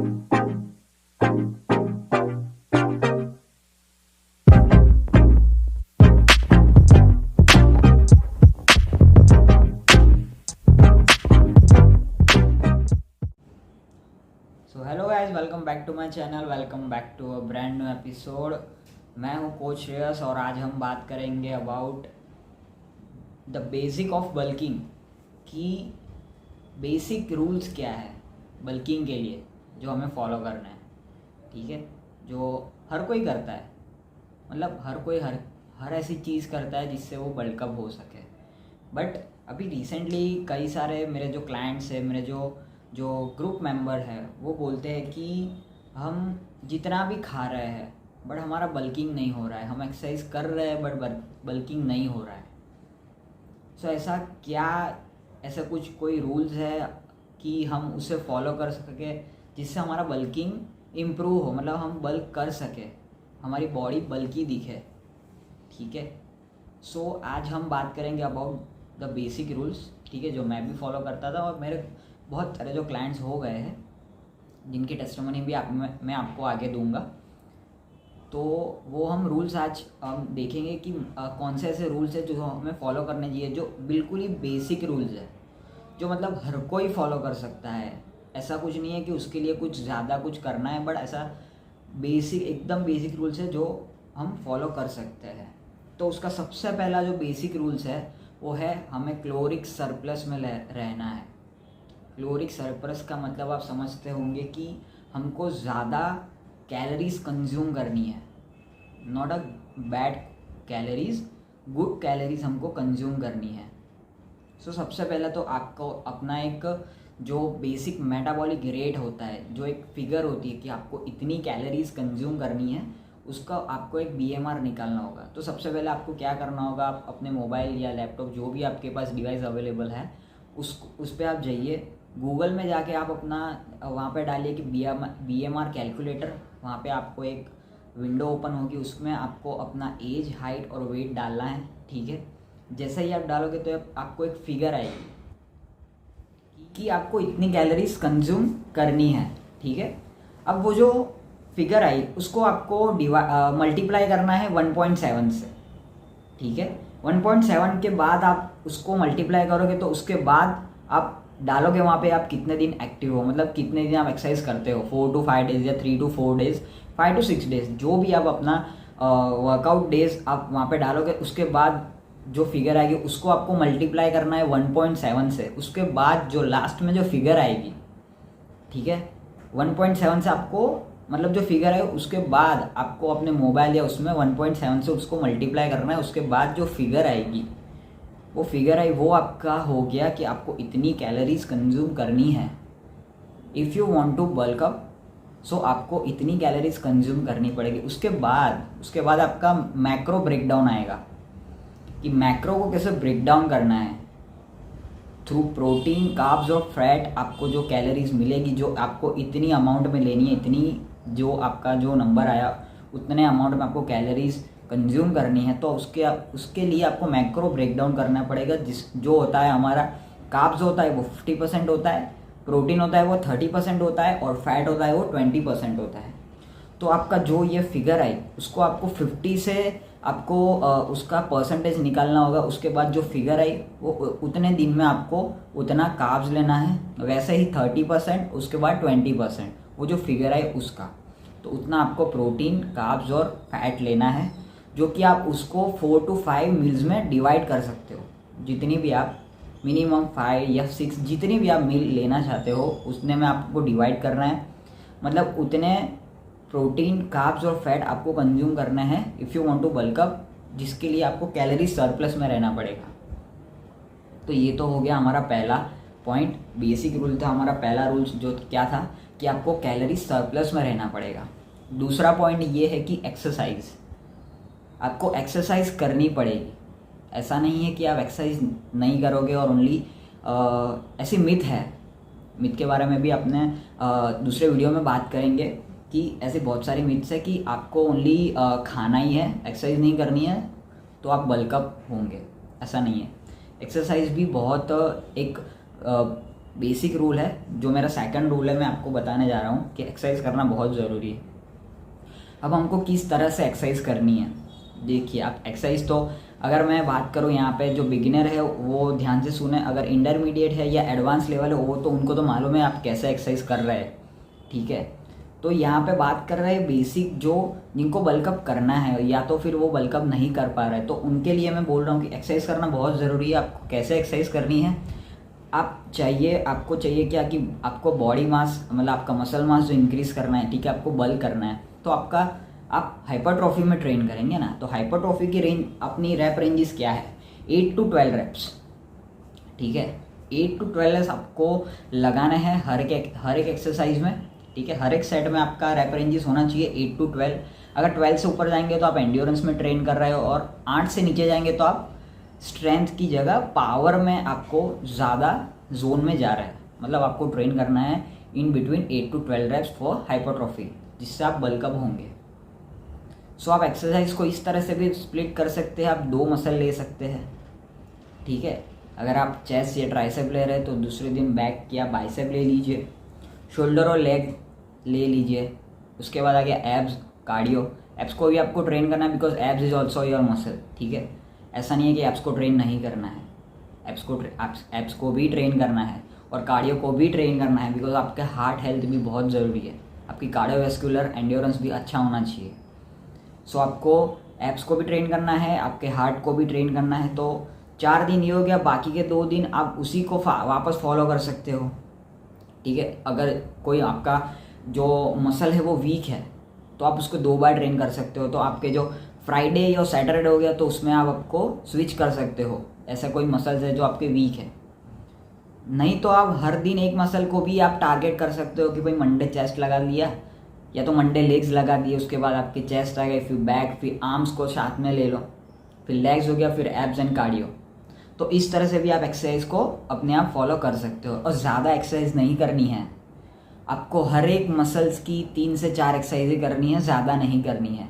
So hello guys, welcome back to my channel, welcome back to a brand new episode. मैं हूं coach Shreyas और आज हम बात करेंगे about the basic of bulking कि बेसिक रूल्स क्या है बल्किंग के लिए जो हमें फॉलो करना है। ठीक है, जो हर कोई करता है, मतलब हर कोई हर ऐसी चीज़ करता है जिससे वो बल्कअप हो सके। बट अभी रिसेंटली कई सारे मेरे जो क्लाइंट्स हैं, मेरे जो जो ग्रुप मेंबर है, वो बोलते हैं कि हम जितना भी खा रहे हैं बट हमारा बल्किंग नहीं हो रहा है, हम एक्सरसाइज कर रहे हैं बट बल्किंग नहीं हो रहा है। सो ऐसा क्या, ऐसा कुछ कोई रूल्स है कि हम उसे फॉलो कर सके जिससे हमारा बल्किंग इम्प्रूव हो, मतलब हम बल्क कर सके, हमारी बॉडी बल्की दिखे। ठीक है, सो आज हम बात करेंगे अबाउट द बेसिक रूल्स। ठीक है, जो मैं भी फॉलो करता था और मेरे बहुत सारे जो क्लाइंट्स हो गए हैं जिनकी टेस्टिमनी भी मैं आपको आगे दूंगा। तो वो हम रूल्स आज हम देखेंगे कि कौन से ऐसे रूल्स है जो हमें फॉलो करने चाहिए, जो बिल्कुल ही बेसिक रूल्स है, जो मतलब हर कोई फॉलो कर सकता है। ऐसा कुछ नहीं है कि उसके लिए कुछ ज़्यादा कुछ करना है, बट ऐसा बेसिक, एकदम बेसिक रूल्स है जो हम फॉलो कर सकते हैं। तो उसका सबसे पहला जो बेसिक रूल्स है वो है हमें कैलोरिक सरप्लस में रहना है। कैलोरिक सरप्लस का मतलब आप समझते होंगे कि हमको ज़्यादा कैलोरीज कंज्यूम करनी है, not a bad calories, good calories हमको कंज्यूम करनी है। सो सबसे पहले तो आपको अपना एक जो बेसिक मेटाबॉलिक रेट होता है, जो एक फिगर होती है कि आपको इतनी कैलोरीज कंज्यूम करनी है, उसका आपको एक BMR निकालना होगा। तो सबसे पहले आपको क्या करना होगा, आप अपने मोबाइल या लैपटॉप जो भी आपके पास डिवाइस अवेलेबल है उस पर आप जाइए, गूगल में जाके आप अपना वहाँ पे डालिए कि BMR कैलकुलेटर। वहाँ पे आपको एक विंडो ओपन होगी, उसमें आपको अपना एज, हाइट और वेट डालना है। ठीक है, जैसे ही आप डालोगे तो आपको एक फिगर आएगी कि आपको इतनी कैलोरीज कंज्यूम करनी है। ठीक है, अब वो जो फिगर आई उसको आपको मल्टीप्लाई करना है 1.7 से। ठीक है, 1.7 के बाद आप उसको मल्टीप्लाई करोगे तो उसके बाद आप डालोगे वहाँ पे आप कितने दिन एक्टिव हो, मतलब कितने दिन आप एक्सरसाइज करते हो, 4 to 5 डेज या 3 to 4 डेज, 5 to 6 डेज, जो भी आप अपना वर्कआउट डेज आप वहाँ पे डालोगे। उसके बाद जो फिगर आएगी उसको आपको मल्टीप्लाई करना है 1.7 से। उसके बाद जो लास्ट में जो फिगर आएगी, ठीक है, 1.7 से आपको, मतलब जो फिगर है उसके बाद आपको अपने मोबाइल या उसमें 1.7 से उसको मल्टीप्लाई करना है। उसके बाद जो फिगर आएगी, वो फिगर आई, वो आपका हो गया कि आपको इतनी कैलोरीज कंज्यूम करनी है। If you want to bulk up, so आपको इतनी कैलोरीज कंज्यूम करनी पड़ेगी। उसके बाद आपका मैक्रो ब्रेकडाउन आएगा कि मैक्रो को कैसे ब्रेकडाउन करना है। थ्रू प्रोटीन, कार्ब्स और फैट आपको जो कैलोरीज मिलेगी, जो आपको इतनी अमाउंट में लेनी है, इतनी जो आपका जो नंबर आया उतने अमाउंट में आपको कैलोरीज कंज्यूम करनी है। तो उसके लिए आपको मैक्रो ब्रेकडाउन करना पड़ेगा। जो होता है हमारा कार्ब्स होता है वो 50% होता है, प्रोटीन होता है वो 30% होता है और फैट होता है वो 20% होता है। तो आपका जो ये फिगर आई उसको आपको 50 से आपको उसका परसेंटेज निकालना होगा। उसके बाद जो फिगर आई वो उतने दिन में आपको उतना कार्ब्स लेना है, वैसे ही 30%, उसके बाद 20% वो जो फिगर आई उसका, तो उतना आपको प्रोटीन, कार्ब्स और फैट लेना है, जो कि आप उसको 4 to 5 मील्स में डिवाइड कर सकते हो। जितनी भी आप मिनिमम 5 या 6 जितनी भी आप मील लेना चाहते हो उतने में आपको डिवाइड करना है, मतलब उतने प्रोटीन, कार्ब्स और फैट आपको कंज्यूम करना है if you want to bulk up, जिसके लिए आपको कैलोरी सरप्लस में रहना पड़ेगा। तो ये तो हो गया हमारा पहला पॉइंट, बेसिक रूल था हमारा। पहला रूल जो क्या था कि आपको कैलोरी सरप्लस में रहना पड़ेगा। दूसरा पॉइंट ये है कि एक्सरसाइज, आपको एक्सरसाइज करनी पड़ेगी। ऐसा नहीं है कि आप एक्सरसाइज नहीं करोगे और ओनली, ऐसी मिथ है, मिथ के बारे में भी अपने दूसरे वीडियो में बात करेंगे कि ऐसे बहुत सारी मिथ्स है कि आपको ओनली खाना ही है, एक्सरसाइज नहीं करनी है तो आप बल्कअप होंगे। ऐसा नहीं है, एक्सरसाइज भी बहुत एक बेसिक रूल है, जो मेरा सेकंड रूल है मैं आपको बताने जा रहा हूँ कि एक्सरसाइज करना बहुत ज़रूरी है। अब हमको किस तरह से एक्सरसाइज करनी है, देखिए आप एक्सरसाइज तो अगर मैं बात करूँ यहाँ पे जो बिगिनर है वो ध्यान से सुने, अगर इंटरमीडिएट है या एडवांस लेवल है वो तो उनको तो मालूम है आप कैसे एक्सरसाइज कर रहे हैं, ठीक है। तो यहाँ पे बात कर रहे हैं बेसिक, जो जिनको बल्कअप करना है या तो फिर वो बल्कअप नहीं कर पा रहे, तो उनके लिए मैं बोल रहा हूँ कि एक्सरसाइज करना बहुत ज़रूरी है। आपको कैसे एक्सरसाइज करनी है, आपको चाहिए क्या कि आपको बॉडी मास मतलब आपका मसल मास जो इंक्रीज़ करना है, ठीक है, आपको बल करना है, तो आप हाइपरट्रॉफी में ट्रेन करेंगे ना, तो हाइपरट्रॉफी की रेंज अपनी रैप रेंजेस क्या है, 8 to 12 रैप्स, ठीक है। 8 to 12 रैप्स आपको लगाना है हर एक एक्सरसाइज में, ठीक है। हर एक सेट में आपका रैप रेंजेस होना चाहिए 8 to 12। अगर 12 से ऊपर जाएंगे तो आप एंड्योरेंस में ट्रेन कर रहे हो, और 8 से नीचे जाएंगे तो आप स्ट्रेंथ की जगह पावर में आपको ज़्यादा जोन में जा रहे हैं, मतलब आपको ट्रेन करना है in between 8 to 12 reps for hypertrophy, जिससे आप बल्कअप होंगे। सो आप एक्सरसाइज को इस तरह से भी स्प्लिट कर सकते हैं, आप 2 मसल ले सकते हैं, ठीक है। अगर आप चेस्ट या ट्राइसेप ले रहे हैं तो दूसरे दिन बैक या बाइसेप ले लीजिए, शोल्डर और लेग ले लीजिए, उसके बाद आ गया एब्स, कार्डियो। एब्स को भी आपको ट्रेन करना है because abs is also your muscle, ठीक है। ऐसा नहीं है कि एब्स को ट्रेन नहीं करना है, एब्स को भी ट्रेन करना है और कार्डियो को भी ट्रेन करना है, बिकॉज आपके हार्ट हेल्थ भी बहुत ज़रूरी है, आपकी कार्डियोवैस्कुलर एंड्योरेंस भी अच्छा होना चाहिए। सो आपको एब्स को भी ट्रेन करना है, आपके हार्ट को भी ट्रेन करना है। तो 4 दिन ये हो गया, बाकी के 2 दिन आप उसी को वापस फॉलो कर सकते हो, ठीक है। अगर कोई आपका जो मसल है वो वीक है तो आप उसको 2 बार ट्रेन कर सकते हो, तो आपके जो फ्राइडे या सैटरडे हो गया तो उसमें आप आपको स्विच कर सकते हो, ऐसा कोई मसल्स है जो आपके वीक है। नहीं तो आप हर दिन एक मसल को भी आप टारगेट कर सकते हो कि भाई मंडे चेस्ट लगा लिया या तो मंडे लेग्स लगा दिए, उसके बाद आपके चेस्ट आ गए, फिर बैक, फिर आर्म्स को साथ में ले लो, फिर लेग्स हो गया, फिर एब्स एंड कार्डियो। तो इस तरह से भी आप एक्सरसाइज को अपने आप फॉलो कर सकते हो। और ज़्यादा एक्सरसाइज नहीं करनी है आपको, हर एक मसल्स की 3 से 4 एक्सरसाइजें करनी है, ज़्यादा नहीं करनी है।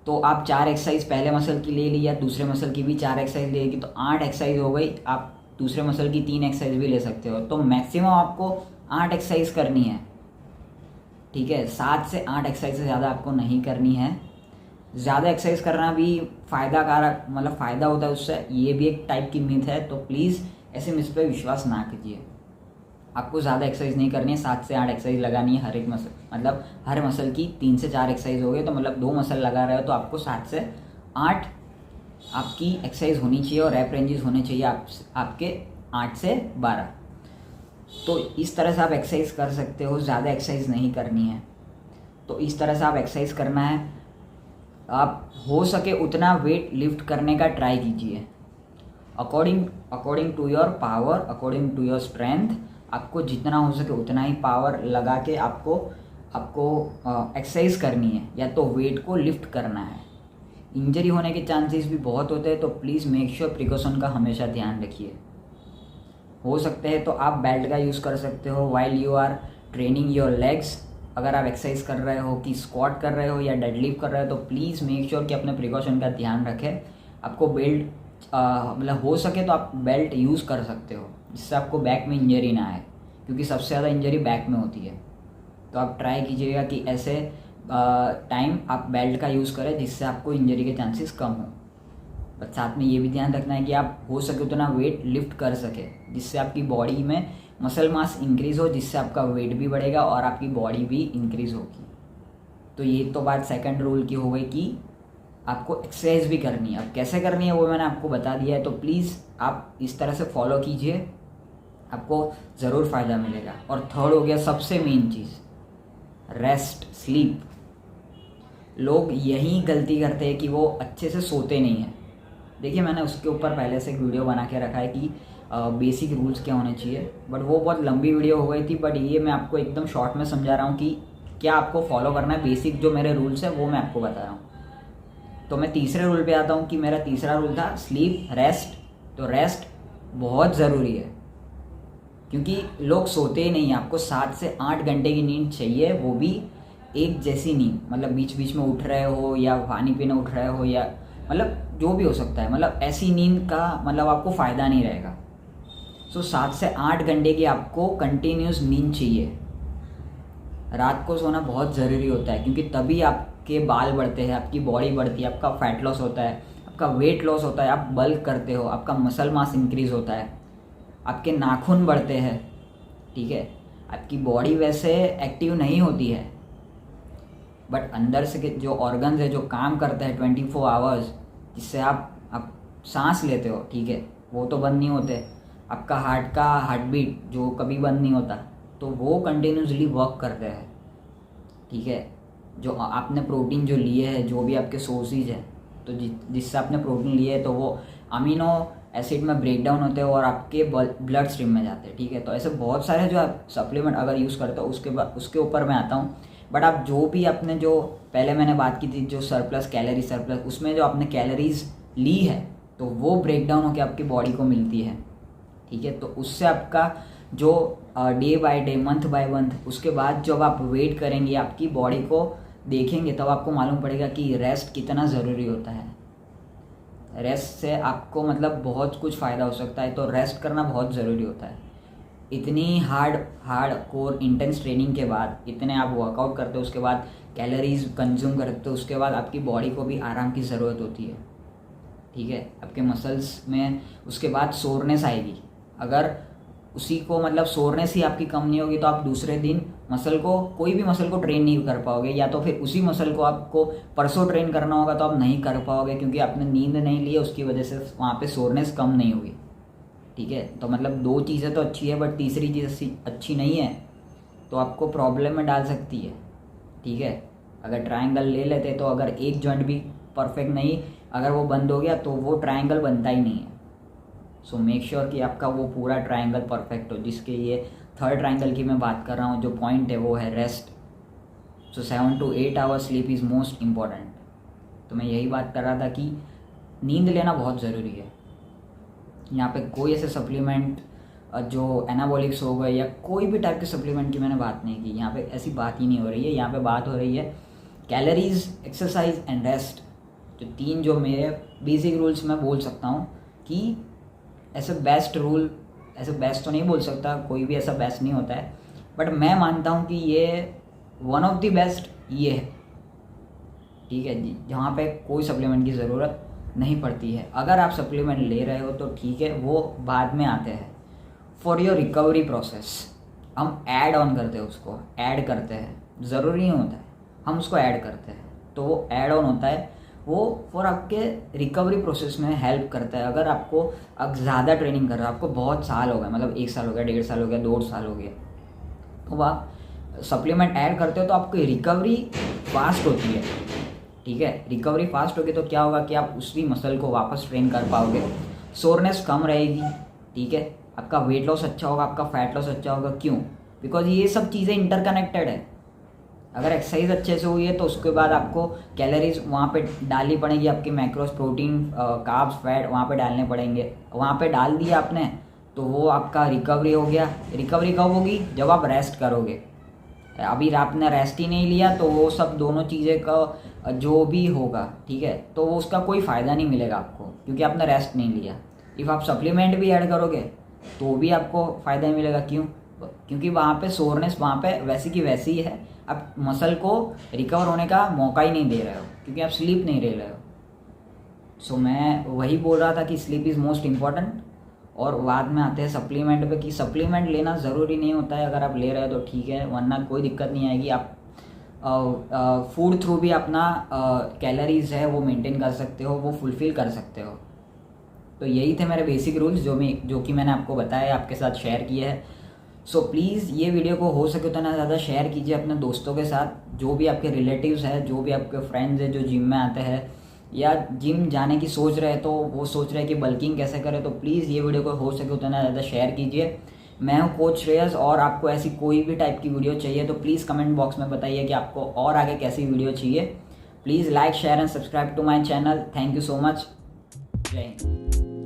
तो आप 4 एक्सरसाइज पहले मसल की ले ली या दूसरे मसल की भी 4 एक्सरसाइज लेगी तो 8 एक्सरसाइज हो गई। आप दूसरे मसल की 3 एक्सरसाइज भी ले सकते हो, तो मैक्सिमम आपको 8 एक्सरसाइज करनी है, ठीक है। 7 से 8 एक्सरसाइज से ज़्यादा आपको नहीं करनी है। ज़्यादा एक्सरसाइज करना भी फ़ायदा कारक, मतलब फ़ायदा होता है उससे, ये भी एक टाइप की मिथ है, तो प्लीज़ ऐसे मिथ पे विश्वास ना कीजिए। आपको ज़्यादा एक्सरसाइज नहीं करनी है, 7 से 8 एक्सरसाइज लगानी है हर एक मसल, मतलब हर मसल की 3 से 4 एक्सरसाइज हो गए, तो मतलब 2 मसल लगा रहे हो तो आपको 7 से 8 आपकी एक्सरसाइज होनी चाहिए और रैप रेंजेस होने चाहिए आपके 8 से 12। तो इस तरह से आप एक्सरसाइज कर सकते हो, ज़्यादा एक्सरसाइज नहीं करनी है। तो इस तरह से आप एक्सरसाइज करना है, आप हो सके उतना वेट लिफ्ट करने का ट्राई कीजिए, according to your power, according to your strength. आपको जितना हो सके उतना ही पावर लगा के आपको एक्सरसाइज करनी है, या तो वेट को लिफ्ट करना है। इंजरी होने के चांसेस भी बहुत होते हैं, तो प्लीज़ मेक श्योर प्रिकॉशन का हमेशा ध्यान रखिए। हो सकते हैं तो आप बेल्ट का यूज़ कर सकते हो while you are training your legs. अगर आप एक्सरसाइज कर रहे हो कि स्क्वाट कर रहे हो या डेडलिफ्ट कर रहे हो तो प्लीज़ मेक श्योर कि अपने प्रिकॉशन का ध्यान रखें। आपको बेल्ट मतलब हो सके तो आप बेल्ट यूज़ कर सकते हो, जिससे आपको बैक में इंजरी ना आए, क्योंकि सबसे ज़्यादा इंजरी बैक में होती है। तो आप ट्राई कीजिएगा कि ऐसे टाइम आप बेल्ट का यूज़ करें जिससे आपको इंजरी के चांसेस कम हो। बट साथ में ये भी ध्यान रखना है कि आप हो सके उतना वेट लिफ्ट कर सके, जिससे आपकी बॉडी में मसल मास इंक्रीज़ हो, जिससे आपका वेट भी बढ़ेगा और आपकी बॉडी भी इंक्रीज़ होगी। तो ये तो बात सेकंड रूल की हो गई कि आपको एक्सरसाइज भी करनी है। अब कैसे करनी है वो मैंने आपको बता दिया है, तो प्लीज़ आप इस तरह से फॉलो कीजिए, आपको ज़रूर फ़ायदा मिलेगा। और थर्ड हो गया सबसे मेन चीज़, रेस्ट, स्लीप। लोग यही गलती करते हैं कि वो अच्छे से सोते नहीं हैं। देखिए मैंने उसके ऊपर पहले से एक वीडियो बना के रखा है कि बेसिक रूल्स क्या होने चाहिए, बट वो बहुत लंबी वीडियो हो गई थी। बट ये मैं आपको एकदम शॉर्ट में समझा रहा हूँ कि क्या आपको फॉलो करना है। बेसिक जो मेरे रूल्स हैं वो मैं आपको बता रहा हूँ। तो मैं तीसरे रूल पे आता हूँ कि मेरा तीसरा रूल था स्लीप, रेस्ट। तो रेस्ट बहुत ज़रूरी है, क्योंकि लोग सोते ही नहीं हैं। आपको 7 से 8 घंटे की नींद चाहिए, वो भी एक जैसी नींद, मतलब बीच बीच में उठ रहे हो या पानी पीने उठ रहे हो या मतलब जो भी हो सकता है, मतलब ऐसी नींद का मतलब आपको फ़ायदा नहीं रहेगा। सो 7 से 8 घंटे की आपको कंटिन्यूस नींद चाहिए। रात को सोना बहुत ज़रूरी होता है, क्योंकि तभी आपके बाल बढ़ते हैं, आपकी बॉडी बढ़ती है, आपका फैट लॉस होता है, आपका वेट लॉस होता है, आप बल्क करते हो, आपका मसल मास इंक्रीज होता है, आपके नाखून बढ़ते हैं, ठीक है। आपकी बॉडी वैसे एक्टिव नहीं होती है, बट अंदर से जो ऑर्गन्स है जो काम करते हैं 24 आवर्स, जिससे आप सांस लेते हो, ठीक है, वो तो बंद नहीं होते। आपका हार्ट बीट जो कभी बंद नहीं होता, तो वो कंटिन्यूसली वर्क करते हैं, ठीक है। जो आपने प्रोटीन जो लिए है, जो भी आपके सोर्सेज हैं, तो जिससे आपने प्रोटीन लिए है, तो वो अमीनो एसिड में ब्रेक डाउन होते हैं और आपके ब्लड स्ट्रीम में जाते हैं, ठीक है। तो ऐसे बहुत सारे जो आप सप्लीमेंट अगर यूज़ करते हो, उसके ऊपर मैं आता हूँ। बट आप जो भी आपने जो पहले मैंने बात की थी, जो कैलोरी सरप्लस, उसमें जो आपने कैलोरीज ली है, तो वो ब्रेक डाउन होकर आपकी बॉडी को मिलती है, ठीक है। तो उससे आपका जो day by day, month by month, उसके बाद जब आप वेट करेंगे, आपकी बॉडी को देखेंगे, तब आपको मालूम पड़ेगा कि रेस्ट कितना ज़रूरी होता है। रेस्ट से आपको मतलब बहुत कुछ फ़ायदा हो सकता है, तो रेस्ट करना बहुत ज़रूरी होता है। इतनी हार्ड कोर इंटेंस ट्रेनिंग के बाद, इतने आप वर्कआउट करते हो, उसके बाद कैलोरीज कंज्यूम करते हो, उसके बाद आपकी बॉडी को भी आराम की ज़रूरत होती है, ठीक है। आपके मसल्स में उसके बाद सोरनेस आएगी। अगर उसी को मतलब सोरनेस ही आपकी कम नहीं होगी, तो आप दूसरे दिन कोई भी मसल को ट्रेन नहीं कर पाओगे, या तो फिर उसी मसल को आपको परसों ट्रेन करना होगा तो आप नहीं कर पाओगे, क्योंकि आपने नींद नहीं ली है, उसकी वजह से वहाँ पे सोरनेस कम नहीं होगी, ठीक है। तो मतलब 2 चीज़ें तो अच्छी है, बट तीसरी चीज़ अच्छी नहीं है, तो आपको प्रॉब्लम में डाल सकती है, ठीक है। अगर ट्रायंगल ले लेते, तो अगर एक जॉइंट भी परफेक्ट नहीं, अगर वो बंद हो गया, तो वो ट्रायंगल बनता ही नहीं है। सो मेक श्योर कि आपका वो पूरा ट्रायंगल परफेक्ट हो, जिसके ये थर्ड ट्रायंगल की मैं बात कर रहा हूँ। जो पॉइंट है वो है rest. So 7 to 8 hours sleep is most important. तो मैं यही बात कर रहा था कि नींद लेना बहुत ज़रूरी है। यहाँ पे कोई ऐसे सप्लीमेंट जो एनाबॉलिक्स हो गए या कोई भी टाइप के सप्लीमेंट की मैंने बात नहीं की, यहाँ पे ऐसी बात ही नहीं हो रही है। यहाँ पे बात हो रही है कैलोरीज, एक्सरसाइज एंड रेस्ट। जो 3 जो मेरे बेसिक रूल्स मैं बोल सकता हूँ कि ऐसे बेस्ट रूल, ऐसे बेस्ट तो नहीं बोल सकता, कोई भी ऐसा बेस्ट नहीं होता है, बट मैं मानता हूँ कि ये वन ऑफ द बेस्ट ये है, ठीक है जी, जहाँ पे कोई सप्लीमेंट की ज़रूरत नहीं पड़ती है। अगर आप सप्लीमेंट ले रहे हो तो ठीक है, वो बाद में आते हैं। फॉर योर रिकवरी प्रोसेस हम ऐड ऑन करते हैं, उसको ऐड करते हैं, ज़रूरी नहीं होता है, हम उसको ऐड करते हैं, तो वो ऐड ऑन होता है। वो फॉर आपके रिकवरी प्रोसेस में हेल्प करता है। अगर आपको ज़्यादा ट्रेनिंग कर रहे हो, आपको बहुत साल हो गए, मतलब 1 साल हो गया, 1.5 साल हो गया, 2 साल हो गया, तो आप सप्लीमेंट ऐड करते हो तो आपकी रिकवरी फास्ट होती है, ठीक है। रिकवरी फास्ट होगी तो क्या होगा कि आप उसी मसल को वापस ट्रेन कर पाओगे, सोरनेस कम रहेगी, ठीक है। आपका वेट लॉस अच्छा होगा, आपका फैट लॉस अच्छा होगा। क्यों? बिकॉज ये सब चीज़ें इंटरकनेक्टेड है। अगर एक्सरसाइज अच्छे से हुई है तो उसके बाद आपको कैलोरीज वहाँ पे डालनी पड़ेगी, आपके मैक्रोस, प्रोटीन, कार्ब्स, फैट वहाँ पे डालने पड़ेंगे। वहाँ पे डाल दिया आपने तो वो आपका रिकवरी हो गया। रिकवरी कब होगी? जब आप रेस्ट करोगे। अभी आपने रेस्ट ही नहीं लिया तो वो सब दोनों चीज़ें का जो भी होगा, ठीक है, तो वो उसका कोई फ़ायदा नहीं मिलेगा आपको, क्योंकि आपने रेस्ट नहीं लिया। इफ़ आप सप्लीमेंट भी ऐड करोगे तो भी आपको फ़ायदा नहीं मिलेगा। क्यों? क्योंकि वहाँ पे सोरनेस वहाँ पे वैसी की वैसी ही है। आप मसल को रिकवर होने का मौका ही नहीं दे रहे हो, क्योंकि आप स्लीप नहीं ले रहे हो। सो मैं वही बोल रहा था कि स्लीप इज़ मोस्ट इम्पॉर्टेंट। और बाद में आते हैं सप्लीमेंट पे, कि सप्लीमेंट लेना ज़रूरी नहीं होता है। अगर आप ले रहे हो तो ठीक है, वरना कोई दिक्कत नहीं आएगी। आप फूड थ्रू भी अपना कैलोरीज है वो मेंटेन कर सकते हो, वो फुलफ़िल कर सकते हो। तो यही थे मेरे बेसिक रूल्स जो कि मैंने आपको बताया, आपके साथ शेयर किए हैं। सो प्लीज़ ये वीडियो को हो सके उतना ज़्यादा शेयर कीजिए अपने दोस्तों के साथ, जो भी आपके रिलेटिव्स हैं, जो भी आपके फ्रेंड्स हैं जो जिम में आते हैं या जिम जाने की सोच रहे हैं, तो वो सोच रहे हैं कि बल्किंग कैसे करें, तो प्लीज़ ये वीडियो को हो सके उतना ज़्यादा शेयर कीजिए। मैं हूँ कोच श्रेयस, और आपको ऐसी कोई भी टाइप की वीडियो चाहिए तो प्लीज़ कमेंट बॉक्स में बताइए कि आपको और आगे कैसी वीडियो चाहिए। Please like, share and subscribe to my channel. Thank you so much. जय हिंद।